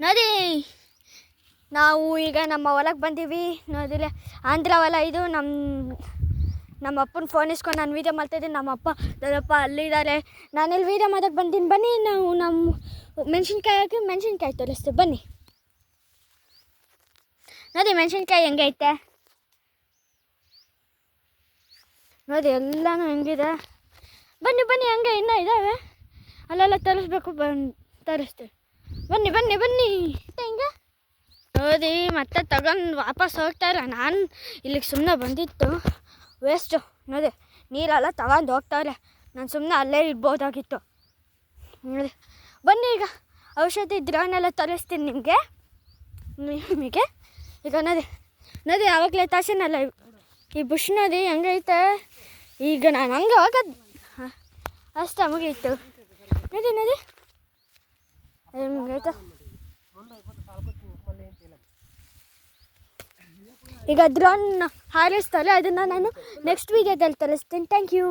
ನೋಡಿ ನಾವು ಈಗ ನಮ್ಮ ಹೊಲಕ್ಕೆ ಬಂದೀವಿ. ನೋಡಿಲ್ಲ ಆಂಧ್ರ ಹೊಲ ಇದು. ನಮ್ಮ ಅಪ್ಪನ ಫೋನ್ ಇಸ್ಕೊಂಡು ನಾನು ವೀಡಿಯೋ ಮಾಡ್ತಾಯಿದ್ದೀನಿ. ನಮ್ಮಪ್ಪ ದೊಡ್ಡಪ್ಪ ಅಲ್ಲಿದ್ದಾರೆ. ನಾನಿಲ್ಲಿ ವೀಡಿಯೋ ಮಾಡೋಕ್ಕೆ ಬಂದೀನಿ. ಬನ್ನಿ ನಾವು ನಮ್ಮ ಮೆಣಸಿನ್ಕಾಯಿ ಹಾಕಿ ಮೆಣಸಿನ್ಕಾಯಿ ತೋರಿಸ್ತೀವಿ ಬನ್ನಿ. ನೋಡಿ ಮೆಣಸಿನ್ಕಾಯಿ ಹೆಂಗೈತೆ ನೋಡಿ, ಎಲ್ಲನೂ ಹೆಂಗಿದೆ. ಬನ್ನಿ ಬನ್ನಿ, ಹಂಗೆ ಇನ್ನೂ ಇದ್ದಾವೆ. ಅಲ್ಲೆಲ್ಲ ತರಿಸ್ಬೇಕು, ತರಿಸ್ತೀವಿ. ಬನ್ನಿ ಬನ್ನಿ ಬನ್ನಿ. ಹಿಂಗೆ ನೋಡಿ ಮತ್ತೆ ತಗೊಂಡು ವಾಪಸ್ ಹೋಗ್ತಾಯಿಲ್ಲ. ನಾನು ಇಲ್ಲಿಗೆ ಸುಮ್ಮನೆ ಬಂದಿತ್ತು, ವೇಸ್ಟು. ನೋಡಿ ನೀರೆಲ್ಲ ತಗೊಂಡು ಹೋಗ್ತಾಯಿಲ್ಲ. ನಾನು ಸುಮ್ಮನೆ ಅಲ್ಲೇ ಇಡ್ಬೋದಾಗಿತ್ತು. ನೋಡಿ ಬನ್ನಿ, ಈಗ ಔಷಧಿ ದ್ರವನೆಲ್ಲ ತರಿಸ್ತೀನಿ ನಿಮಗೆ. ಈಗ ನೋಡಿ ಆವಾಗಲೇ ತಾಸಿನಲ್ಲ ಈ ಬುಷ್ ನೋಡಿ ಹೆಂಗೈತೆ. ಈಗ ನಾನು ಹಂಗೆ ಹೋಗೋದು ಅಷ್ಟೇ, ಮುಗೀತು. ನೋಡಿ ಹೆಂಗೈತೆ. ಈಗ ಡ್ರೋನ್ ಹಾರಿಸ್ತಾರೆ, ಅದನ್ನು ನಾನು ನೆಕ್ಸ್ಟ್ ವೀಡಿಯೋದಲ್ಲಿ ತೋರಿಸ್ತೀನಿ. Thank you.